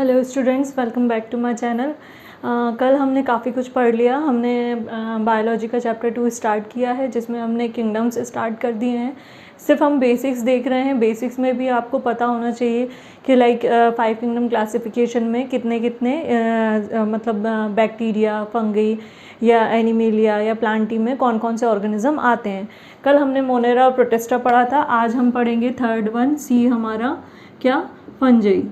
Hello students, welcome back to my channel. कल हमने काफ़ी कुछ पढ़ लिया। हमने बायोलॉजी का चैप्टर 2 स्टार्ट किया है, जिसमें हमने किंगडम्स स्टार्ट कर दिए हैं। सिर्फ हम बेसिक्स देख रहे हैं। बेसिक्स में भी आपको पता होना चाहिए कि लाइक 5 किंगडम क्लासिफिकेशन में कितने कितने मतलब बैक्टीरिया, फंगी या एनिमेलिया या प्लांटी में कौन कौन से ऑर्गेनिज्म आते हैं। कल हमने मोनेरा और प्रोटिस्टा पढ़ा था। आज हम पढ़ेंगे थर्ड वन, सी हमारा क्या, फंजी।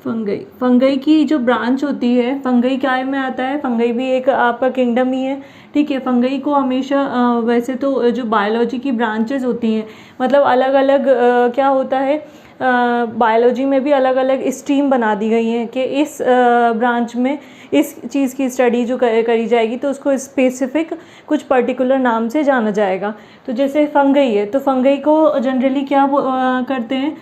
फंगई की जो ब्रांच होती है, फंगई क्या में आता है, फंगई भी एक आपका किंगडम ही है। ठीक है, फंगई को हमेशा वैसे तो जो बायोलॉजी की ब्रांचेस होती हैं, मतलब अलग अलग क्या होता है, बायोलॉजी में भी अलग अलग स्ट्रीम बना दी गई हैं कि इस ब्रांच में इस चीज़ की स्टडी जो करी जाएगी तो उसको स्पेसिफिक कुछ पर्टिकुलर नाम से जाना जाएगा। तो जैसे फंगई है, तो फंगई को जनरली क्या करते हैं,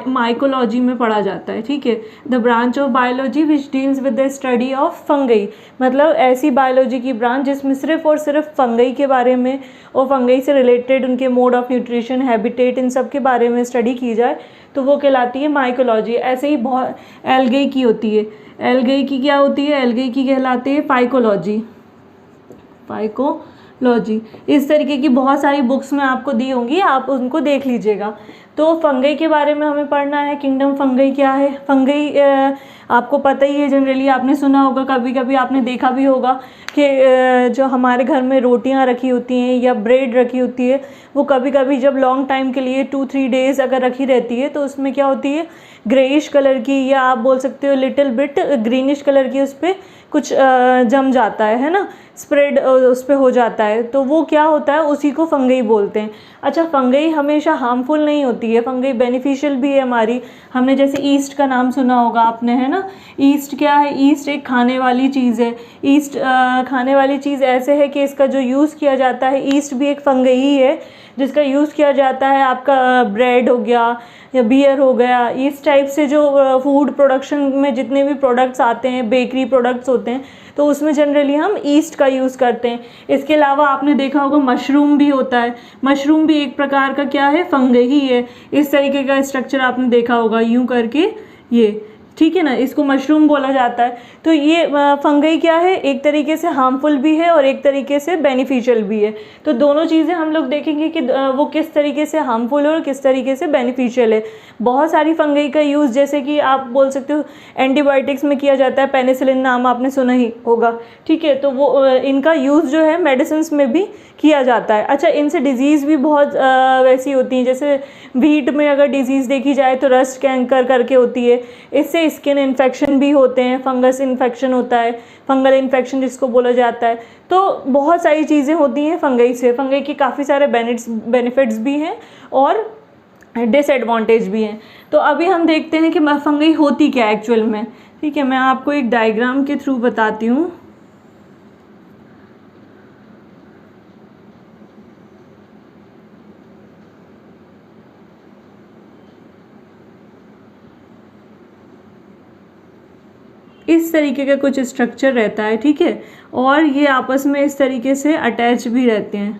माइकोलॉजी में पढ़ा जाता है। ठीक है, the branch of biology which deals with the study of fungi, मतलब ऐसी बायोलॉजी की ब्रांच जिसमें सिर्फ और सिर्फ फंगई के बारे में और फंगई से रिलेटेड उनके मोड ऑफ न्यूट्रिशन, हैबिटेट, इन सब के बारे में स्टडी की जाए तो वो कहलाती है माइकोलॉजी। ऐसे ही बहुत एल्गई की होती है। एल्गई की क्या होती है, एल्गई की कहलाती है फाइकोलॉजी। फाइकोलॉजी इस तरीके की बहुत सारी बुक्स में आपको दी होंगी, आप उनको देख लीजिएगा। तो फंगई के बारे में हमें पढ़ना है। किंगडम फंगई क्या है। फंगई आपको पता ही है, जनरली आपने सुना होगा, कभी कभी आपने देखा भी होगा कि जो हमारे घर में रोटियां रखी होती हैं या ब्रेड रखी होती है, वो कभी कभी जब लॉन्ग टाइम के लिए 2-3 डेज़ अगर रखी रहती है तो उसमें क्या होती है, ग्रेइश कलर की, या आप बोल सकते हो लिटिल बिट ग्रीनिश कलर की, उस पर कुछ जम जाता है ना, स्प्रेड उस पर हो जाता है, तो वो क्या होता है, उसी को फंगई बोलते हैं। अच्छा, फंगई हमेशा हार्मफुल नहीं होती है, फंगई बेनिफिशियल भी है हमारी। हमने जैसे ईस्ट का नाम सुना होगा आपने, है ना। ईस्ट क्या है, ईस्ट एक खाने वाली चीज़ है। ईस्ट खाने वाली चीज़ ऐसे है कि इसका जो यूज़ किया जाता है, ईस्ट भी एक फंगई ही है जिसका यूज़ किया जाता है। आपका ब्रेड हो गया या बियर हो गया, इस टाइप से जो फूड प्रोडक्शन में जितने भी प्रोडक्ट्स आते हैं, बेकरी प्रोडक्ट्स होते हैं, तो उसमें जनरली हम ईस्ट का यूज़ करते हैं। इसके अलावा आपने देखा होगा मशरूम भी होता है। मशरूम भी एक प्रकार का क्या है, फंगई ही है। इस तरीके का स्ट्रक्चर आपने देखा होगा, यूं करके ये, ठीक है ना, इसको मशरूम बोला जाता है। तो ये फंगई क्या है, एक तरीके से हार्मफुल भी है और एक तरीके से बेनिफिशियल भी है। तो दोनों चीज़ें हम लोग देखेंगे कि वो किस तरीके से हार्मफुल है और किस तरीके से बेनिफिशियल है। बहुत सारी फंगई का यूज़, जैसे कि आप बोल सकते हो एंटीबायोटिक्स में किया जाता है। पेनिसिलिन नाम आपने सुना ही होगा। ठीक है, तो वो इनका यूज़ जो है मेडिसिन में भी किया जाता है। अच्छा, इनसे डिजीज़ भी बहुत वैसी होती हैं, जैसे वीट में अगर डिजीज़ देखी जाए तो रस्ट कैंकर करके होती है। इससे स्किन इन्फेक्शन भी होते हैं, फंगस इन्फेक्शन होता है, फंगल इन्फेक्शन जिसको बोला जाता है। तो बहुत सारी चीज़ें होती हैं फंगई से। फंगई के काफ़ी सारे बेनिफिट्स भी हैं और डिसएडवांटेज भी हैं। तो अभी हम देखते हैं कि फंगई होती क्या है एक्चुअल में। ठीक है, मैं आपको एक डायग्राम के थ्रू बताती हूँ। इस तरीके का कुछ स्ट्रक्चर रहता है। ठीक है, और ये आपस में इस तरीके से अटैच भी रहते हैं।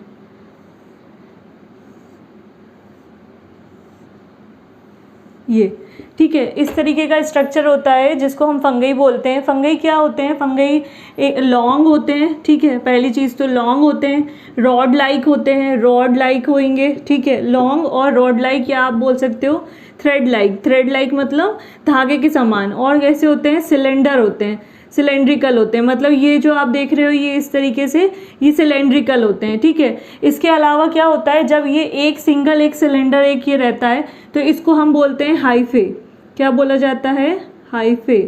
ये ठीक है, इस तरीके का स्ट्रक्चर होता है जिसको हम फंगई बोलते हैं। फंगई क्या होते हैं, फंगई लॉन्ग होते हैं। ठीक है, पहली चीज़ तो लॉन्ग होते हैं, रॉड लाइक होते हैं, रॉड लाइक होंगे। ठीक है, लॉन्ग और रॉड लाइक, या आप बोल सकते हो थ्रेड लाइक। थ्रेड लाइक मतलब धागे के समान। और कैसे होते हैं, सिलेंडर होते हैं, सिलेंड्रिकल होते हैं। मतलब ये जो आप देख रहे हो ये इस तरीके से ये सिलेंड्रिकल होते हैं। ठीक है, इसके अलावा क्या होता है, जब ये एक सिंगल एक सिलेंडर एक ये रहता है तो इसको हम बोलते हैं हाइफे। क्या बोला जाता है, हाइफे।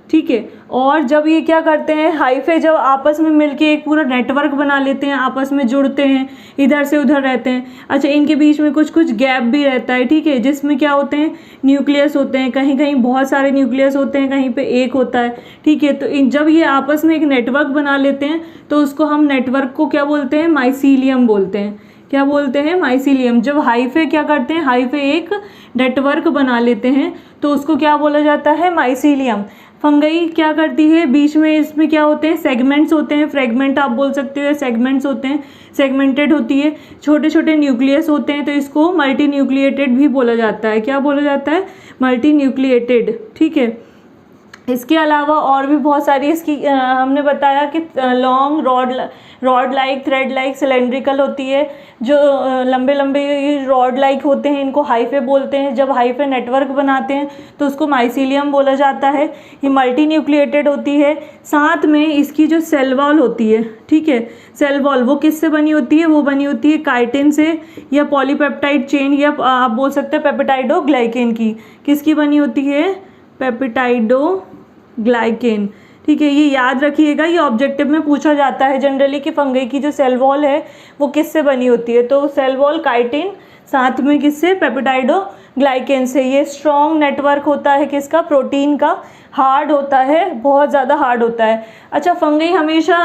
ठीक है, और जब ये क्या करते हैं, हाइफे जब आपस में मिलके एक पूरा नेटवर्क बना लेते हैं, आपस में जुड़ते हैं, इधर से उधर रहते हैं। अच्छा, इनके बीच में कुछ कुछ गैप भी रहता है। ठीक है, जिसमें क्या होते हैं, न्यूक्लियस होते हैं। कहीं कहीं बहुत सारे न्यूक्लियस होते हैं, कहीं पे एक होता है। ठीक है, तो जब ये आपस में एक नेटवर्क बना लेते हैं तो उसको हम नेटवर्क को क्या बोलते हैं, माइसीलियम बोलते हैं। क्या बोलते हैं, माइसीलियम। जब हाइफे क्या करते हैं, हाइफे एक नेटवर्क बना लेते हैं तो उसको क्या बोला जाता है, माइसीलियम। फंगई क्या करती है, बीच में इसमें क्या होते हैं, सेगमेंट्स होते हैं, फ्रेगमेंट आप बोल सकते हो, सेगमेंट्स होते हैं, सेगमेंटेड होती है, छोटे छोटे न्यूक्लियस होते हैं, तो इसको मल्टी न्यूक्लिएटेड भी बोला जाता है। क्या बोला जाता है, मल्टी न्यूक्लिएटेड। ठीक है, इसके अलावा और भी बहुत सारी इसकी हमने बताया कि long rod like, thread like, cylindrical होती है। जो लंबे लंबे रॉड लाइक होते हैं इनको हाइफे बोलते हैं। जब हाइफे नेटवर्क बनाते हैं तो उसको माइसीलियम बोला जाता है। ये मल्टी न्यूक्लिएटेड होती है। साथ में इसकी जो सेल वॉल होती है, ठीक है, सेल वॉल वो किससे बनी होती है? वो बनी होती है काइटिन से या पॉलीपेप्टाइड चेन या आप बोल सकते हैं पेप्टाइडोग्लाइकेन की। किसकी बनी होती है? पेप्टाइडोग्लाइकेन। ठीक है, ये याद रखिएगा, ये ऑब्जेक्टिव में पूछा जाता है जनरली कि फंगई की जो सेल वॉल है वो किससे बनी होती है। तो सेल वॉल काइटिन, साथ में किससे? पेप्टाइडोग्लाइकेन से। ये स्ट्रॉन्ग नेटवर्क होता है किसका? प्रोटीन का। हार्ड होता है, बहुत ज़्यादा हार्ड होता है। अच्छा, फंगई हमेशा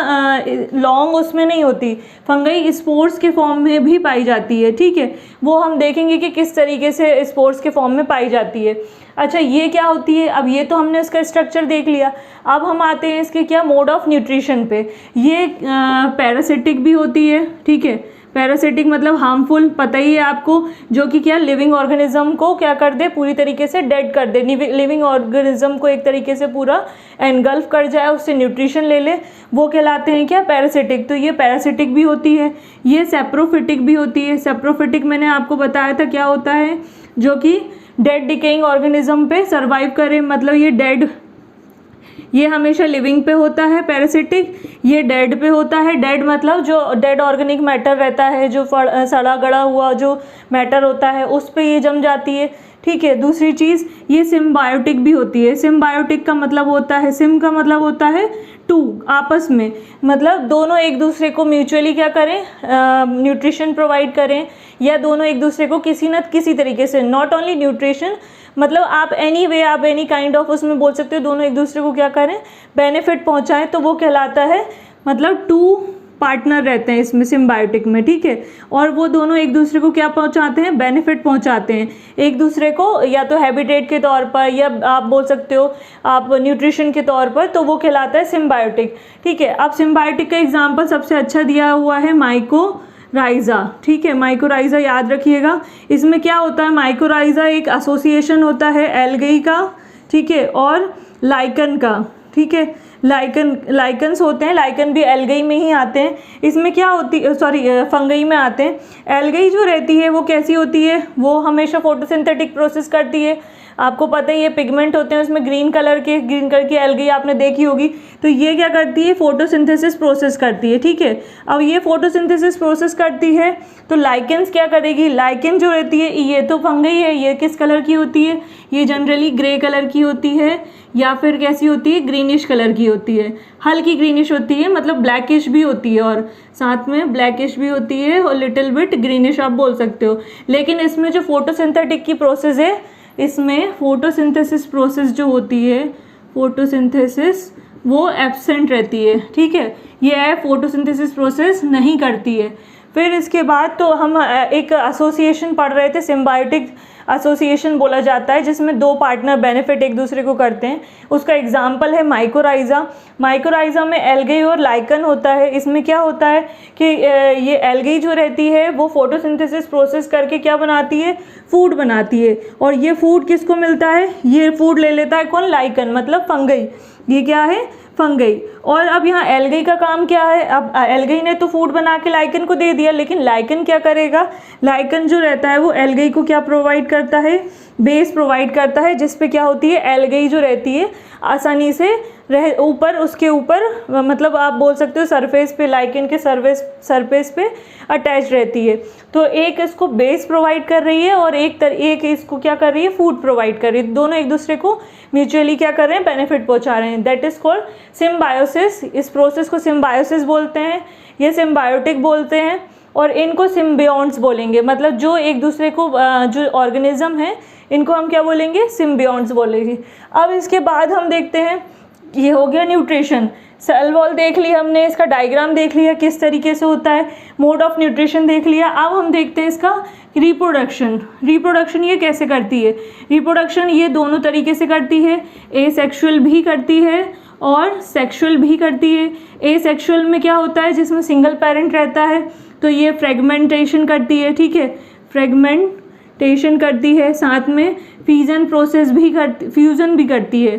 लॉन्ग उसमें नहीं होती, फंगई स्पोर्स के फॉर्म में भी पाई जाती है। ठीक है, वो हम देखेंगे कि किस तरीके से स्पोर्स के फॉर्म में पाई जाती है। अच्छा, ये क्या होती है? अब ये तो हमने इसका स्ट्रक्चर देख लिया। अब हम आते हैं इसके क्या मोड ऑफ न्यूट्रिशन पे। ये पैरासिटिक भी होती है। ठीक है, पैरासिटिक मतलब हार्मफुल, पता ही है आपको, जो कि क्या लिविंग ऑर्गेनिज्म को क्या कर दे? पूरी तरीके से डेड कर दे। लिविंग ऑर्गेनिज्म को एक तरीके से पूरा एनगल्फ कर जाए, उससे न्यूट्रिशन ले ले, वो कहलाते हैं क्या? पैरासिटिक। तो ये पैरासिटिक भी होती है। ये सेप्रोफिटिक भी होती है। सेप्रोफिटिक मैंने आपको बताया था क्या होता है, जो कि डेड डिकेइंग ऑर्गेनिज्म पे सर्वाइव करे, मतलब ये डेड, ये हमेशा लिविंग पे होता है पैरासिटिक, ये डेड पे होता है। डेड मतलब जो डेड ऑर्गेनिक मैटर रहता है, जो सड़ा गड़ा हुआ जो मैटर होता है उस पे ये जम जाती है। ठीक है, दूसरी चीज़ ये सिम्बायोटिक भी होती है। सिम्बायोटिक का मतलब होता है, सिम का मतलब होता है टू, आपस में, मतलब दोनों एक दूसरे को म्यूचुअली क्या करें? न्यूट्रिशन प्रोवाइड करें, या दोनों एक दूसरे को किसी न किसी तरीके से, नॉट ओनली न्यूट्रिशन, मतलब आप एनी वे, आप एनी काइंड ऑफ उसमें बोल सकते हो, दोनों एक दूसरे को क्या करें? बेनिफिट पहुंचाएं, तो वो कहलाता है, मतलब टू पार्टनर रहते हैं इसमें सिम्बायोटिक में। ठीक है, और वो दोनों एक दूसरे को क्या पहुंचाते हैं? बेनिफिट पहुंचाते हैं एक दूसरे को, या तो हैबिटेट के तौर पर, या आप बोल सकते हो आप न्यूट्रिशन के तौर पर, तो वो कहलाता है सिम्बायोटिक। ठीक है, अब सिम्बायोटिक का एग्जाम्पल सबसे अच्छा दिया हुआ है माइकोराइजा। ठीक है, माइकोराइजा याद रखिएगा। इसमें क्या होता है? माइकोराइजा एक एसोसिएशन होता है एल्गी का, ठीक है, और लाइकन का। ठीक है, लाइकन्स होते हैं, लाइकन भी एल्गी में ही आते हैं। इसमें क्या होती, सॉरी, फंगई में आते हैं। एल्गी जो रहती है वो कैसी होती है? वो हमेशा फोटोसिंथेटिक प्रोसेस करती है। आपको पता है ये पिगमेंट होते हैं उसमें ग्रीन कलर की एल्गी आपने देखी होगी। तो ये क्या करती है? फोटोसिंथेसिस प्रोसेस करती है। ठीक है, अब ये फोटोसिंथेसिस प्रोसेस करती है तो लाइकेंस क्या करेगी? लाइकेन जो रहती है, ये तो फंगई है, ये किस कलर की होती है? ये जनरली ग्रे कलर की होती है, या फिर कैसी होती है? ग्रीनिश कलर की होती है, हल्की ग्रीनिश होती है, मतलब ब्लैकिश भी होती है, और साथ में ब्लैकिश भी होती है और लिटिल बिट ग्रीनिश आप बोल सकते हो। लेकिन इसमें जो फोटोसिंथेटिक की प्रोसेस है, इसमें फोटोसिंथेसिस प्रोसेस जो होती है, फोटोसिंथेसिस वो एब्सेंट रहती है। ठीक है, ये फोटोसिंथेसिस प्रोसेस नहीं करती है। फिर इसके बाद तो हम एक एसोसिएशन पढ़ रहे थे, सिम्बायोटिक एसोसिएशन बोला जाता है, जिसमें दो पार्टनर बेनिफिट एक दूसरे को करते हैं। उसका एग्जाम्पल है माइकोराइजा। माइकोराइजा में एल्गी और लाइकन होता है। इसमें क्या होता है कि ये एल्गी जो रहती है वो फोटोसिंथेसिस प्रोसेस करके क्या बनाती है? फूड बनाती है। और ये फूड किसको मिलता है? ये फूड ले लेता है कौन? लाइकन, मतलब फंगई। ये क्या है? फंगई। और अब यहाँ एल्गी का काम क्या है? अब एल्गी ने तो फूड बना के लाइकन को दे दिया, लेकिन लाइकन क्या करेगा? लाइकन जो रहता है वो एल्गी को क्या प्रोवाइड करता है? बेस प्रोवाइड करता है, जिस पे क्या होती है? एल्गी जो रहती है आसानी से ऊपर, उसके ऊपर, मतलब आप बोल सकते हो सरफेस पे, लाइकन के सरफेस पे अटैच रहती है। तो एक इसको बेस प्रोवाइड कर रही है और एक इसको क्या कर रही है? फूड प्रोवाइड कर रही है। दोनों एक दूसरे को म्यूचुअली क्या कर रहे हैं? बेनिफिट पहुंचा रहे हैं। That is called symbiosis. इस प्रोसेस को सिम्बायोसिस बोलते हैं, ये सिम्बायोटिक बोलते हैं, और इनको सिम्बियोन्ट्स बोलेंगे। मतलब जो एक दूसरे को, जो ऑर्गेनिज्म है, इनको हम क्या बोलेंगे? सिम्बियोन्ट्स बोलेंगे। अब इसके बाद हम देखते हैं, ये हो गया न्यूट्रिशन। सेल वॉल देख ली हमने, इसका डायग्राम देख लिया किस तरीके से होता है, मोड ऑफ न्यूट्रिशन देख लिया। अब हम देखते हैं इसका रिप्रोडक्शन। रिप्रोडक्शन ये कैसे करती है? रिप्रोडक्शन ये दोनों तरीके से करती है, एसेक्सुअल भी करती है और सेक्सुअल भी करती है। एसेक्सुअल में क्या होता है? जिसमें सिंगल पेरेंट रहता है, तो ये फ्रेगमेंटेशन करती है। ठीक है, फ्रेगमेंटेशन करती है, साथ में फ्यूजन भी करती है।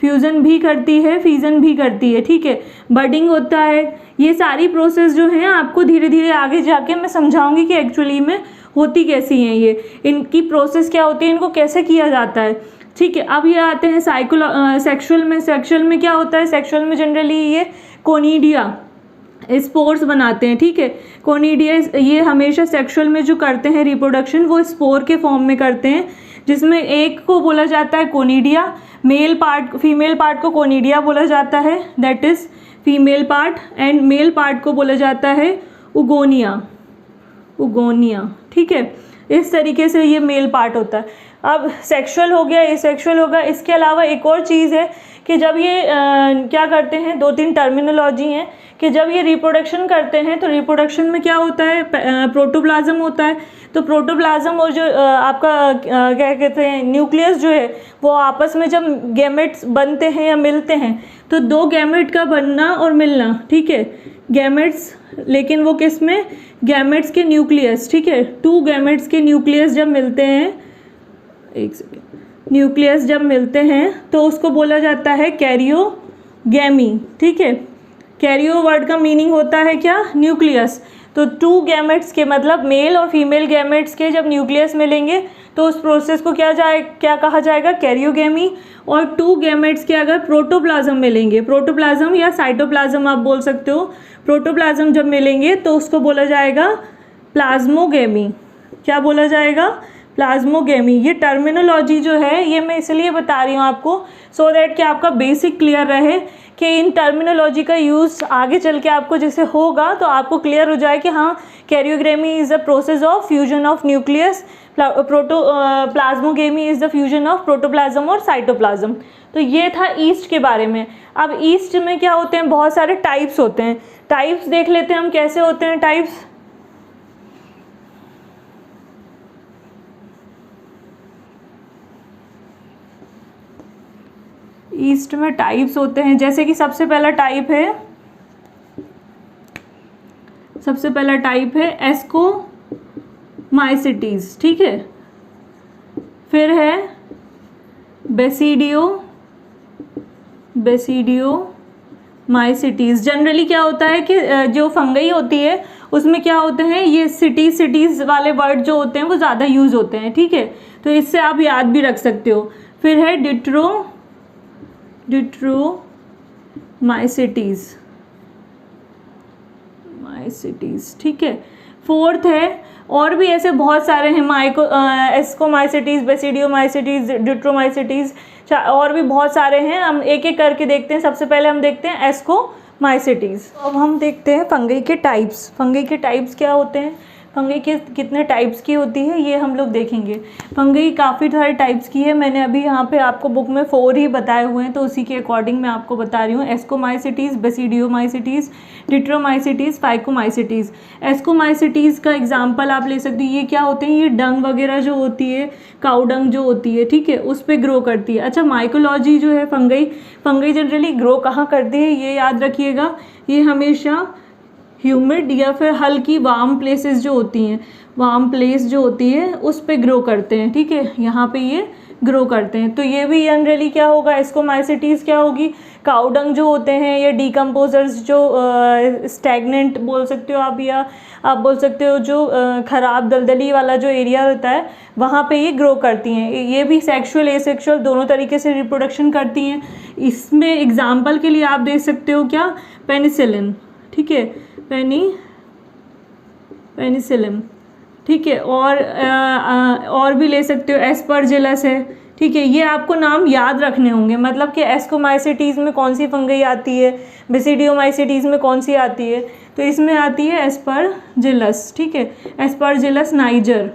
फ्यूज़न भी करती है, फिजन भी करती है, ठीक है, बडिंग होता है। ये सारी प्रोसेस जो हैं आपको धीरे धीरे आगे जाके मैं समझाऊंगी कि एक्चुअली में होती कैसी हैं, ये इनकी प्रोसेस क्या होती है, इनको कैसे किया जाता है, ठीक है। अब ये आते हैं सेक्सुअल में। सेक्सुअल में क्या होता है, सेक्सुअल में जनरली ये कोनिडिया स्पोर्स बनाते हैं, ठीक है। कोनिडिया ये हमेशा सेक्सुअल में जो करते हैं रिप्रोडक्शन वो स्पोर के फॉर्म में करते हैं, जिसमें एक को बोला जाता है कोनिडिया, फीमेल पार्ट को कोनिडिया बोला जाता है, that is female part, and male part को बोला जाता है उगोनिया, ठीक है। इस तरीके से ये मेल पार्ट होता है। अब सेक्सुअल हो गया, एसेक्सुअल होगा। इसके अलावा एक और चीज़ है कि जब ये क्या करते हैं, 2-3 टर्मिनोलॉजी हैं कि जब ये रिप्रोडक्शन करते हैं तो रिप्रोडक्शन में क्या होता है, प्रोटोप्लाज्म होता है। तो प्रोटोप्लाज्म और जो आपका क्या कहते हैं न्यूक्लियस जो है वो आपस में जब गैमेट्स बनते हैं या मिलते हैं तो 2 गैमेट का बनना और मिलना, ठीक है, गैमेट्स, लेकिन वो किस में, गैमेट्स के न्यूक्लियस, ठीक है। 2 गैमेट्स के न्यूक्लियस जब मिलते हैं, एक सेकेंड, न्यूक्लियस जब मिलते हैं तो उसको बोला जाता है कैरियोगैमी, ठीक है। कैरियो वर्ड का मीनिंग होता है क्या, न्यूक्लियस। तो 2 गैमेट्स के मतलब मेल और फीमेल गैमेट्स के जब न्यूक्लियस मिलेंगे तो उस प्रोसेस को क्या कहा जाएगा, कैरियोगैमी। और 2 गैमेट्स के अगर प्रोटोप्लाज्म मिलेंगे, प्रोटोप्लाज्म या साइटोप्लाज्म आप बोल सकते हो, प्रोटोप्लाज्म जब मिलेंगे तो उसको बोला जाएगा प्लाज्मोगैमी। क्या बोला जाएगा, प्लाज्मोगैमी। ये टर्मिनोलॉजी जो है ये मैं इसलिए बता रही हूँ आपको सो दैट कि आपका बेसिक क्लियर रहे कि इन टर्मिनोलॉजी का यूज़ आगे चल के आपको जैसे होगा तो आपको क्लियर हो जाए कि हाँ, karyogamy is the process of fusion of nucleus, plasmogamy is the fusion of protoplasm और साइटोप्लाज्म। तो ये था ईस्ट के बारे में। अब ईस्ट में क्या होते हैं, बहुत सारे टाइप्स होते हैं। टाइप्स देख लेते हैं हम कैसे होते हैं टाइप्स। ईस्ट में टाइप्स होते हैं, जैसे कि सबसे पहला टाइप है एस्कोमाइसिटीज, ठीक है। फिर है बेसिडियोमाइसिटीज। जनरली क्या होता है कि जो फंगई होती है उसमें क्या होते हैं, ये सिटीज़ वाले वर्ड जो होते हैं वो ज़्यादा यूज़ होते हैं, ठीक है। तो इससे आप याद भी रख सकते हो। फिर है डिट्रोमाइसिटीज, ठीक है। फोर्थ है, और भी ऐसे बहुत सारे हैं, एस्कोमाइसिटीज, बेसिडियोमाइसिटीज, डिट्रोमाइसिटीज, और भी बहुत सारे हैं। हम एक एक करके देखते हैं। सबसे पहले हम देखते हैं एस्कोमाइसिटीज। अब हम देखते हैं फंगई के टाइप्स। फंगई के टाइप्स क्या होते हैं, फंगई के कितने टाइप्स की होती है ये हम लोग देखेंगे। फंगई काफ़ी सारे टाइप्स की है, मैंने अभी यहाँ पे आपको बुक में 4 ही बताए हुए हैं तो उसी के अकॉर्डिंग मैं आपको बता रही हूँ। एस्कोमाइसिटीज़, बेसिडियोमाइसिटीज़, डिट्रोमाइसिटीज़, फाइकोमाइसिटीज़। एस्कोमाइसिटीज़ का एग्जांपल आप ले सकते हैं। ये क्या होते हैं, ये डंग वगैरह जो होती है, काउ डंग जो होती है, ठीक है, उस पर ग्रो करती है। अच्छा, माइकोलॉजी जो है फंगई जनरली ग्रो कहाँ करती है ये याद रखिएगा, ये हमेशा ह्यूमिड या फिर हल्की वार्म प्लेसेस जो होती हैं, वार्म प्लेस जो होती है उस पे ग्रो करते हैं, ठीक है, यहाँ पे ये ग्रो करते हैं। तो ये भी जनरली क्या होगा, एस्कोमाइसिटीज़ क्या होगी, काउडंग जो होते हैं, या डीकम्पोजर्स जो स्टैगनेंट बोल सकते हो आप, या आप बोल सकते हो जो ख़राब दलदली वाला जो एरिया होता है वहाँ पे ये ग्रो करती हैं। ये भी सेक्सुअल एसेक्सुअल दोनों तरीके से रिप्रोडक्शन करती हैं। इसमें एग्जाम्पल के लिए आप देख सकते हो क्या, पेनिसिलिन, ठीक है, पेनिसिलिन, ठीक है, और भी ले सकते हो, एस्परजिलस है, ठीक है। ये आपको नाम याद रखने होंगे, मतलब कि एस्कोमाइसिटीज़ में कौन सी फंगई आती है, बेसिडियोमाइसिटीज़ में कौन सी आती है, तो इसमें आती है एस्परजिलस, ठीक है, एस्परजिलस नाइजर,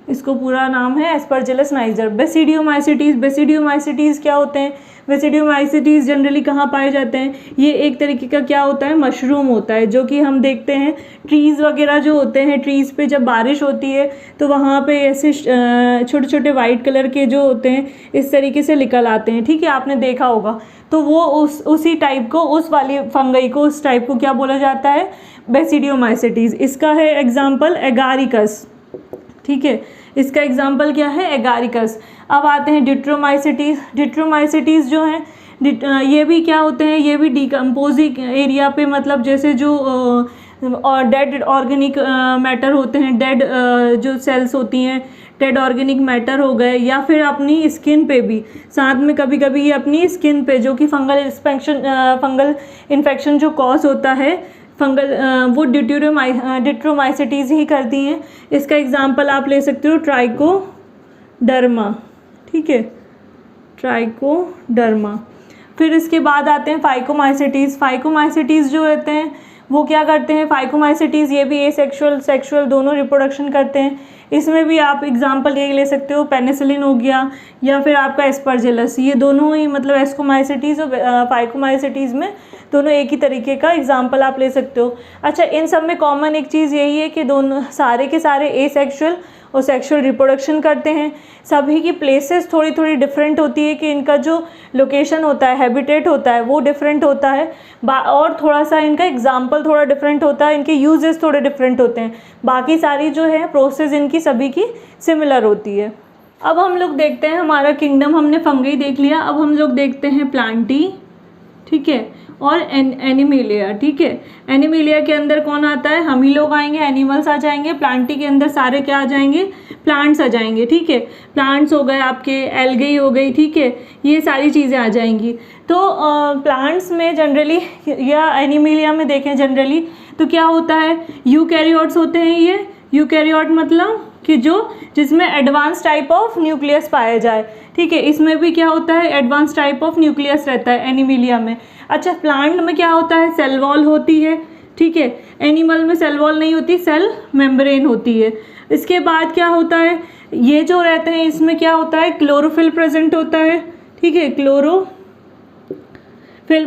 इसको पूरा नाम है एस्परजिलस नाइजर। बेसिडियोमाइसिटीज़ क्या होते हैं, बेसिडियोमाइसिटीज़ जनरली कहाँ पाए जाते हैं, ये एक तरीके का क्या होता है, मशरूम होता है, जो कि हम देखते हैं ट्रीज़ वगैरह जो होते हैं, ट्रीज़ पे जब बारिश होती है तो वहाँ पे ऐसे छोटे छोटे वाइट कलर के जो होते हैं इस तरीके से निकल आते हैं, ठीक है, आपने देखा होगा। तो वो उसी टाइप को, उस वाली फंगई को, उस टाइप को क्या बोला जाता है, बेसिडियोमाइसिटीज़। इसका है एग्जाम्पल एगारिकस, ठीक है, इसका एग्जाम्पल क्या है, एगारिकस। अब आते हैं डिट्रोमाइसिटीज़। डिट्रोमाइसिटीज़ जो हैं ये भी क्या होते हैं, ये भी डिकम्पोजिंग एरिया पे, मतलब जैसे जो और डेड ऑर्गेनिक मैटर होते हैं, डेड जो सेल्स होती हैं, डेड ऑर्गेनिक मैटर हो गए, या फिर अपनी स्किन पे भी, साथ में कभी कभी ये अपनी स्किन पे जो कि फंगल इन्फेक्शन जो कॉज होता है, वो डिट्रोमाइसिटीज़ ही करती हैं। इसका एग्जांपल आप ले सकते हो ट्राइकोडर्मा, ठीक है, ट्राइकोडर्मा। फिर इसके बाद आते हैं फाइकोमाइसिटीज़। फाइकोमाइसिटीज़ जो होते हैं वो क्या करते हैं, फाइकोमाइसिटीज़ ये भी एसेक्सुअल सेक्सुअल दोनों रिप्रोडक्शन करते हैं। इसमें भी आप एग्जांपल ये ले सकते हो, पेनिसिलिन हो गया या फिर आपका एस्परजिलस, ये दोनों ही मतलब एस्कोमाइसिटीज़ और फाइकोमाइसिटीज़ में दोनों एक ही तरीके का एग्जांपल आप ले सकते हो। अच्छा, इन सब में कॉमन एक चीज़ यही है कि दोनों सारे के सारे एसेक्सुअल और सेक्सुअल रिप्रोडक्शन करते हैं। सभी की प्लेसेस थोड़ी थोड़ी डिफरेंट होती है कि इनका जो लोकेशन होता है, हैबिटेट होता है, वो डिफरेंट होता है, और थोड़ा सा इनका एग्जाम्पल थोड़ा डिफरेंट होता है, इनके यूजेस थोड़े डिफरेंट होते हैं। बाकी सारी जो है प्रोसेस इनकी सभी की सिमिलर होती है। अब हम लोग देखते हैं, हमारा किंगडम हमने फंगी देख लिया, अब हम लोग देखते हैं प्लांटी, ठीक है, और एनिमेलिया, ठीक है। एनिमेलिया के अंदर कौन आता है, हम ही लोग आएंगे, एनिमल्स आ जाएंगे। प्लांटी के अंदर सारे क्या आ जाएंगे, प्लांट्स आ जाएंगे, ठीक है। प्लांट्स हो गए आपके, एल्गी हो गई, ठीक है, ये सारी चीज़ें आ जाएंगी। तो प्लांट्स में जनरली या एनिमेलिया में देखें जनरली तो क्या होता है, यूकैरियोट्स होते हैं। ये यूकैरियोट मतलब कि जिसमें एडवांस टाइप ऑफ न्यूक्लियस पाया जाए, ठीक है। इसमें भी क्या होता है, एडवांस टाइप ऑफ न्यूक्लियस रहता है एनिमेलिया में। अच्छा, प्लांट में क्या होता है, सेल वॉल होती है, ठीक है। एनिमल में सेल वॉल नहीं होती, सेल मेम्ब्रेन होती है। इसके बाद क्या होता है, ये जो रहते हैं इसमें क्या होता है, क्लोरोफिल प्रेजेंट होता है, ठीक है, क्लोरोफिल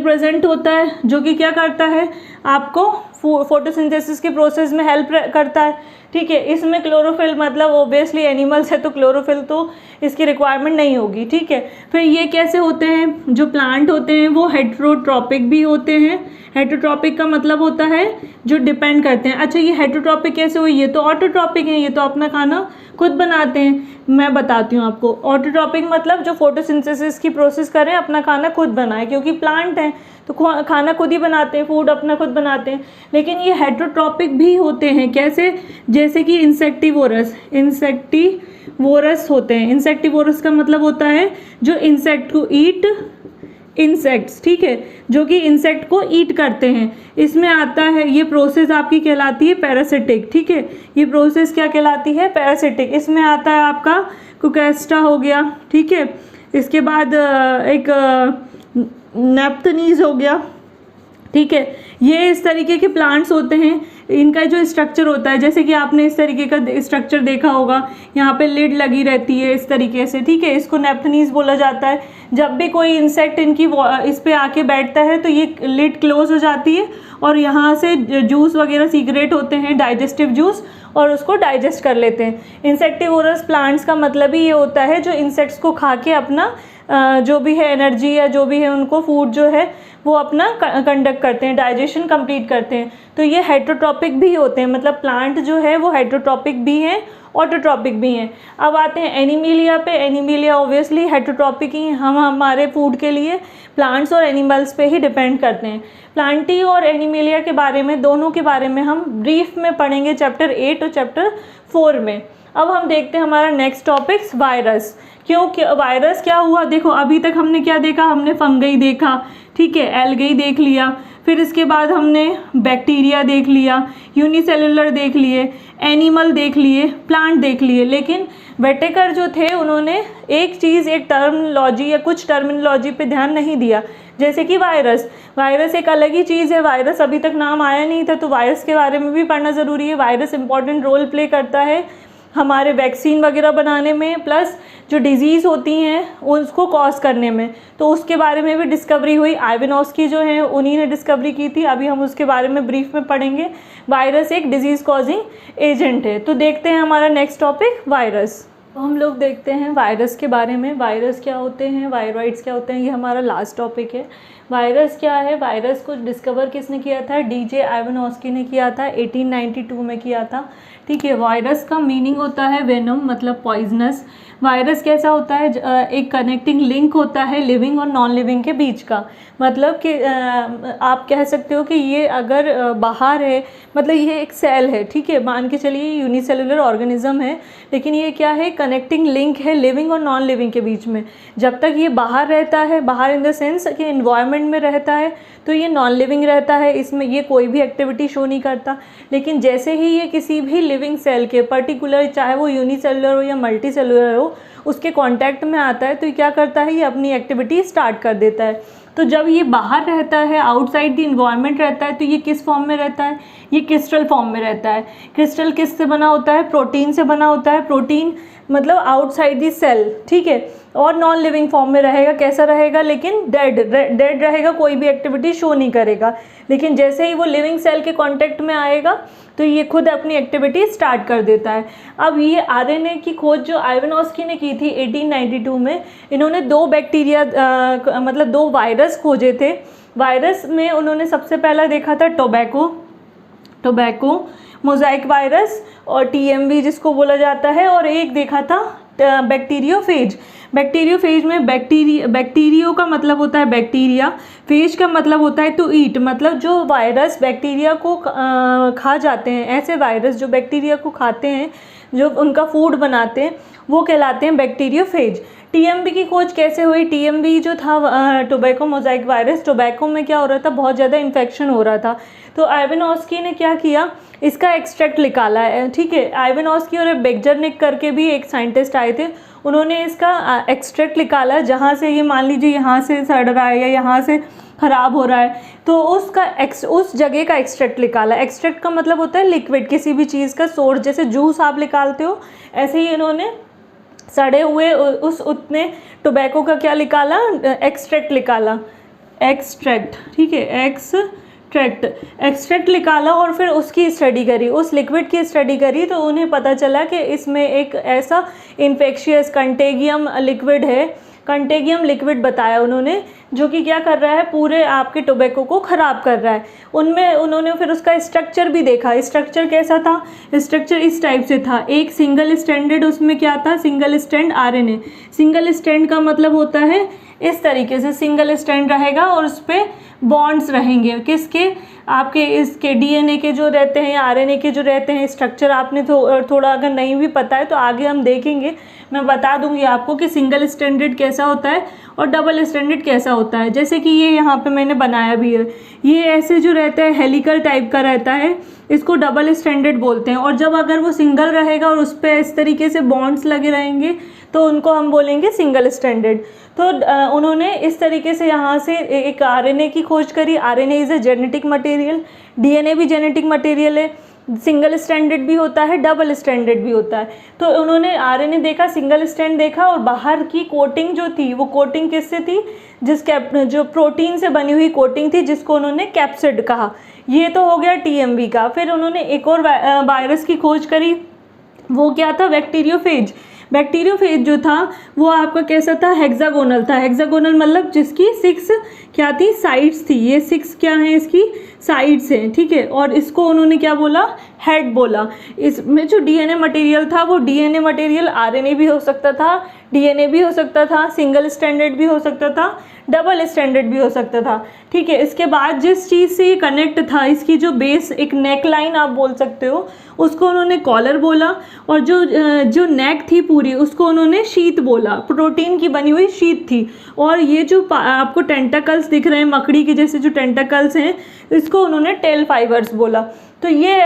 प्रेजेंट होता है, जो कि क्या करता है, आपको फोटोसिंथेसिस के प्रोसेस में हेल्प करता है, ठीक है। इसमें क्लोरोफिल मतलब ओबियसली एनिमल्स है तो क्लोरोफिल तो इसकी रिक्वायरमेंट नहीं होगी, ठीक है। फिर ये कैसे होते हैं, जो प्लांट होते हैं वो हेटेरोट्रॉपिक भी होते हैं। हेटेरोट्रॉपिक का मतलब होता है जो डिपेंड करते हैं। अच्छा, ये हेटेरोट्रॉपिक कैसे हुई, ये तो ऑटोट्रॉपिक है, ये तो अपना खाना खुद बनाते हैं। मैं बताती हूँ आपको, ऑटोट्रॉपिक मतलब जो फोटोसिंथेसिस की प्रोसेस करें, अपना खाना खुद बनाए, क्योंकि प्लांट हैं तो खाना खुद ही बनाते हैं, फूड अपना खुद बनाते हैं। लेकिन ये हेटेरोट्रॉपिक भी होते हैं, कैसे, जैसे कि इंसेक्टिवोरस होते हैं। इंसेक्टिवोरस का मतलब होता है जो इंसेक्ट को ईट इंसेक्ट्स, ठीक है, जो कि इंसेक्ट को ईट करते हैं। इसमें आता है, ये प्रोसेस आपकी कहलाती है पैरासिटिक, ठीक है। ये प्रोसेस क्या कहलाती है, पैरासिटिक। इसमें आता है आपका कुकेस्टा हो गया, ठीक है। इसके बाद एक नेप्थनीज हो गया, ठीक है। ये इस तरीके के प्लांट्स होते हैं। इनका जो स्ट्रक्चर होता है, जैसे कि आपने इस तरीके का स्ट्रक्चर देखा होगा, यहाँ पे लिड लगी रहती है इस तरीके से, ठीक है। इसको नेप्थनीज बोला जाता है। जब भी कोई इंसेक्ट इनकी इस पे आके बैठता है तो ये लिड क्लोज हो जाती है और यहाँ से जूस वगैरह सीक्रेट होते हैं, डाइजेस्टिव जूस, और उसको डाइजेस्ट कर लेते हैं। इंसेक्टिवोरस प्लांट्स का मतलब ही ये होता है जो इंसेक्ट्स को खा के अपना जो भी है एनर्जी या जो भी है उनको फूड जो है वो अपना कंडक्ट करते हैं, डाइजेशन कंप्लीट करते हैं। तो ये हेटेरोट्रॉपिक भी होते हैं, मतलब प्लांट जो है वो हेटेरोट्रॉपिक भी हैं, ऑटोट्रॉपिक भी हैं। अब आते हैं एनिमेलिया पे। एनिमेलिया ऑब्वियसली हेटेरोट्रॉपिक ही, हम हमारे फूड के लिए प्लांट्स और एनिमल्स पे ही डिपेंड करते हैं। प्लांटी और एनिमेलिया के बारे में, दोनों के बारे में हम ब्रीफ में पढ़ेंगे चैप्टर 8 और चैप्टर 4 में। अब हम देखते हैं हमारा नेक्स्ट टॉपिक्स, वायरस। क्योंकि वायरस क्या हुआ, देखो अभी तक हमने क्या देखा, हमने फंगई देखा, ठीक है, एल्गी देख लिया, फिर इसके बाद हमने बैक्टीरिया देख लिया, यूनिसेलुलर देख लिए, एनिमल देख लिए, प्लांट देख लिए। लेकिन व्हिटेकर जो थे उन्होंने एक चीज़, एक टर्मिनोलॉजी या कुछ टर्मिनोलॉजी पे ध्यान नहीं दिया, जैसे कि वायरस। वायरस एक अलग ही चीज़ है, वायरस अभी तक नाम आया नहीं था, तो वायरस के बारे में भी पढ़ना ज़रूरी है। वायरस इंपॉर्टेंट रोल प्ले करता है हमारे वैक्सीन वगैरह बनाने में, प्लस जो डिजीज़ होती हैं उसको कॉज करने में, तो उसके बारे में भी डिस्कवरी हुई। आइवानोस्की जो है उन्हीं ने डिस्कवरी की थी, अभी हम उसके बारे में ब्रीफ में पढ़ेंगे। वायरस एक डिजीज़ कॉजिंग एजेंट है। तो देखते हैं हमारा नेक्स्ट टॉपिक, वायरस। तो हम लोग देखते हैं वायरस के बारे में। वायरस क्या होते हैं, वायरॉइड्स क्या होते हैं, ये हमारा लास्ट टॉपिक है। वायरस क्या है? वायरस को डिस्कवर किसने किया था? DJ आइवानोस्की ने किया था, 1892 में किया था। ठीक है, वायरस का मीनिंग होता है वेनम, मतलब पॉइजनस। वायरस कैसा होता है? एक कनेक्टिंग लिंक होता है लिविंग और नॉन लिविंग के बीच का। मतलब कि आप कह सकते हो कि ये अगर बाहर है, मतलब ये एक सेल है, ठीक है, मान के चलिए यूनिसेलुलर ऑर्गेनिज्म है, लेकिन ये क्या है? कनेक्टिंग लिंक है लिविंग और नॉन लिविंग के बीच में। जब तक ये बाहर रहता है, बाहर इन द सेंस कि इन्वायरमेंट में रहता है, तो ये नॉन लिविंग रहता है, इसमें ये कोई भी एक्टिविटी शो नहीं करता। लेकिन जैसे ही ये किसी भी लिविंग सेल के पर्टिकुलर, चाहे वो यूनिसेलुलर हो या मल्टी सेलुलर हो, उसके कांटेक्ट में आता है, तो ये क्या करता है? ये अपनी एक्टिविटी स्टार्ट कर देता है। तो जब ये बाहर रहता है, आउटसाइड द इन्वायरमेंट रहता है, तो ये किस फॉर्म में रहता है? ये क्रिस्टल फॉर्म में रहता है। क्रिस्टल किस से बना होता है? प्रोटीन से बना होता है। प्रोटीन मतलब आउटसाइड दी सेल, ठीक है, और नॉन लिविंग फॉर्म में रहेगा। कैसा रहेगा? लेकिन डेड रहेगा, कोई भी एक्टिविटी शो नहीं करेगा। लेकिन जैसे ही वो लिविंग सेल के कांटेक्ट में आएगा, तो ये खुद अपनी एक्टिविटी स्टार्ट कर देता है। अब ये आरएनए की खोज जो आइवानोस्की ने की थी 1892 में, इन्होंने 2 बैक्टीरिया मतलब 2 वायरस खोजे थे। वायरस में उन्होंने सबसे पहला देखा था टोबैको मोज़ाइक वायरस और TMV जिसको बोला जाता है, और एक देखा था बैक्टीरियोफेज। बैक्टीरियोफेज में बैक्टीरियो का मतलब होता है बैक्टीरिया, फेज का मतलब होता है टू ईट, मतलब जो वायरस बैक्टीरिया को खा जाते हैं, ऐसे वायरस जो बैक्टीरिया को खाते हैं, जो उनका फूड बनाते हैं, वो कहलाते हैं बैक्टीरियोफेज। TMV की खोज कैसे हुई? TMV जो था टोबैको मोज़ाइक वायरस, टोबैको में क्या हो रहा था? बहुत ज़्यादा इन्फेक्शन हो रहा था। तो आइवानोस्की ने क्या किया? इसका एक्सट्रैक्ट निकाला है, ठीक है। आइवानोस्की और बेक्जरनिक करके भी एक साइंटिस्ट आए थे, उन्होंने इसका एक्सट्रैक्ट निकाला, जहाँ से ये मान लीजिए यहाँ से सड़ रहा है या यहाँ से ख़राब हो रहा है, तो उस जगह का एक्सट्रैक्ट निकाला। एक्सट्रैक्ट का मतलब होता है लिक्विड, किसी भी चीज़ का सोर्स, जैसे जूस आप निकालते हो, ऐसे ही इन्होंने सड़े हुए उतने टोबैको का क्या निकाला? एक्सट्रैक्ट निकाला, एक्सट्रैक्ट, ठीक है, एक्सट्रैक्ट निकाला और फिर उसकी स्टडी करी, उस लिक्विड की स्टडी करी, तो उन्हें पता चला कि इसमें एक ऐसा इन्फेक्शियस कंटेगियम लिक्विड है, कंटेगियम लिक्विड बताया उन्होंने, जो कि क्या कर रहा है? पूरे आपके टोबैको को ख़राब कर रहा है। उनमें उन्होंने फिर उसका स्ट्रक्चर भी देखा। स्ट्रक्चर कैसा था? स्ट्रक्चर इस टाइप से था, एक सिंगल स्ट्रैंडेड, उसमें क्या था? Single strand RNA। Single strand का मतलब होता है इस तरीके से सिंगल स्ट्रैंड रहेगा और उस पर बॉन्ड्स रहेंगे, किसके? आपके इसके DNA के जो रहते हैं या RNA के जो रहते हैं। स्ट्रक्चर आपने थोड़ा अगर नहीं भी पता है तो आगे हम देखेंगे, मैं बता दूंगी आपको कि सिंगल स्ट्रैंडेड कैसा होता है और डबल स्ट्रैंडेड कैसा होता है। जैसे कि ये यहाँ पे मैंने बनाया भी है, ये ऐसे जो रहता है हेलिकल टाइप का रहता है, इसको डबल स्ट्रैंडेड बोलते हैं। और जब अगर वो सिंगल रहेगा और उस पर इस तरीके से बॉन्ड्स लगे रहेंगे, तो उनको हम बोलेंगे सिंगल स्ट्रैंडेड। तो उन्होंने इस तरीके से यहाँ से एक RNA की खोज करी। RNA is a genetic material, DNA भी जेनेटिक मटेरियल है, सिंगल स्ट्रैंडेड भी होता है, डबल स्ट्रैंडेड भी होता है। तो उन्होंने RNA देखा, सिंगल स्ट्रैंड देखा, और बाहर की कोटिंग जो थी, वो कोटिंग किससे थी? जो प्रोटीन से बनी हुई कोटिंग थी, जिसको उन्होंने कैप्सिड कहा। ये तो हो गया TMV का। फिर उन्होंने एक और वायरस की खोज करी, वो क्या था? बैक्टीरियोफेज। बैक्टीरियोफेज जो था वो आपका कैसा था? हेक्सागोनल था। हेक्सागोनल मतलब जिसकी 6 क्या थी? साइड्स थी। ये 6 क्या हैं? इसकी साइड्स हैं, ठीक है। और इसको उन्होंने क्या बोला? हेड बोला। इसमें जो DNA मटेरियल था, वो DNA मटेरियल RNA भी हो सकता था, DNA भी हो सकता था, सिंगल स्ट्रैंडेड भी हो सकता था, डबल स्ट्रैंडेड भी हो सकता था, ठीक है। इसके बाद जिस चीज़ से ये कनेक्ट था, इसकी जो बेस, एक नेक लाइन आप बोल सकते हो, उसको उन्होंने कॉलर बोला, और जो नेक थी पूरी, उसको उन्होंने शीथ बोला। प्रोटीन की बनी हुई शीथ थी। और ये जो आपको टेंटाकल्स दिख रहे हैं, मकड़ी के जैसे जो टेंटाकल्स हैं, इसको उन्होंने टेल फाइबर्स बोला। तो ये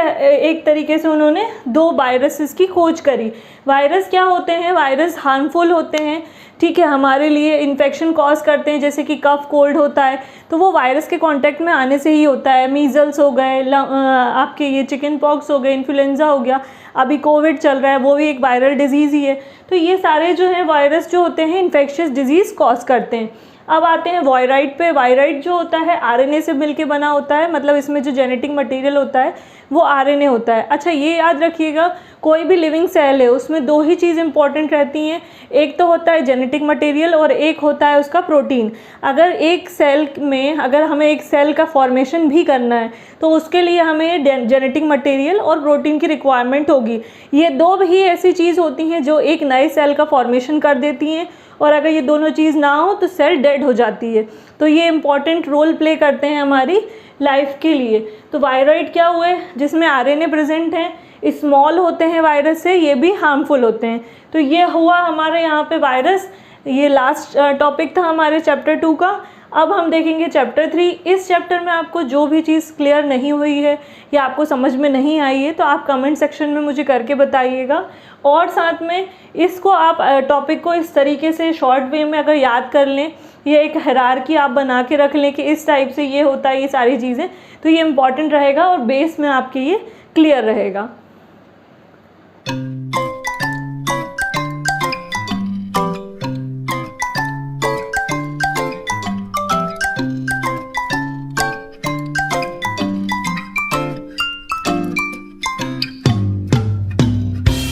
एक तरीके से उन्होंने 2 वायरसेस की खोज करी। वायरस क्या होते हैं? वायरस हार्मफुल होते हैं, ठीक है, हमारे लिए इन्फेक्शन कॉज करते हैं, जैसे कि कफ कोल्ड होता है तो वो वायरस के कांटेक्ट में आने से ही होता है। मीजल्स हो गए, आपके ये चिकन पॉक्स हो गए, इन्फ्लुएंजा हो गया, अभी कोविड चल रहा है, वो भी एक वायरल डिजीज़ ही है। तो ये सारे जो है वायरस जो होते हैं इन्फेक्शियस डिजीज़ कॉज करते हैं। अब आते हैं वायराइड पे। वायराइड जो होता है RNA से मिलके बना होता है, मतलब इसमें जो जेनेटिक मटेरियल होता है वो आरएनए होता है। अच्छा ये याद रखिएगा, कोई भी लिविंग सेल है उसमें दो ही चीज़ इंपॉर्टेंट रहती हैं, एक तो होता है जेनेटिक मटेरियल और एक होता है उसका प्रोटीन। अगर एक सेल में अगर हमें एक सेल का फॉर्मेशन भी करना है तो उसके लिए हमें जेनेटिक मटेरियल और प्रोटीन की रिक्वायरमेंट होगी। ये दो भी ऐसी चीज़ होती हैं जो एक नए सेल का फॉर्मेशन कर देती हैं, और अगर ये दोनों चीज़ ना हो तो सेल डेड हो जाती है। तो ये इंपॉर्टेंट रोल प्ले करते हैं हमारी लाइफ के लिए। तो वायरॉइड क्या हुए, जिसमें आरएनए प्रेजेंट हैं, स्मॉल होते हैं वायरस से, ये भी हार्मफुल होते हैं। तो ये हुआ हमारे यहाँ पे वायरस। ये लास्ट टॉपिक था हमारे चैप्टर 2 का। अब हम देखेंगे चैप्टर 3। इस चैप्टर में आपको जो भी चीज़ क्लियर नहीं हुई है या आपको समझ में नहीं आई है तो आप कमेंट सेक्शन में मुझे करके बताइएगा, और साथ में इसको आप टॉपिक को इस तरीके से शॉर्ट वे में अगर याद कर लें, ये एक हायरार्की आप बना के रख लें कि इस टाइप से ये होता है ये सारी चीज़ें, तो ये इम्पॉर्टेंट रहेगा और बेस में आपके ये क्लियर रहेगा।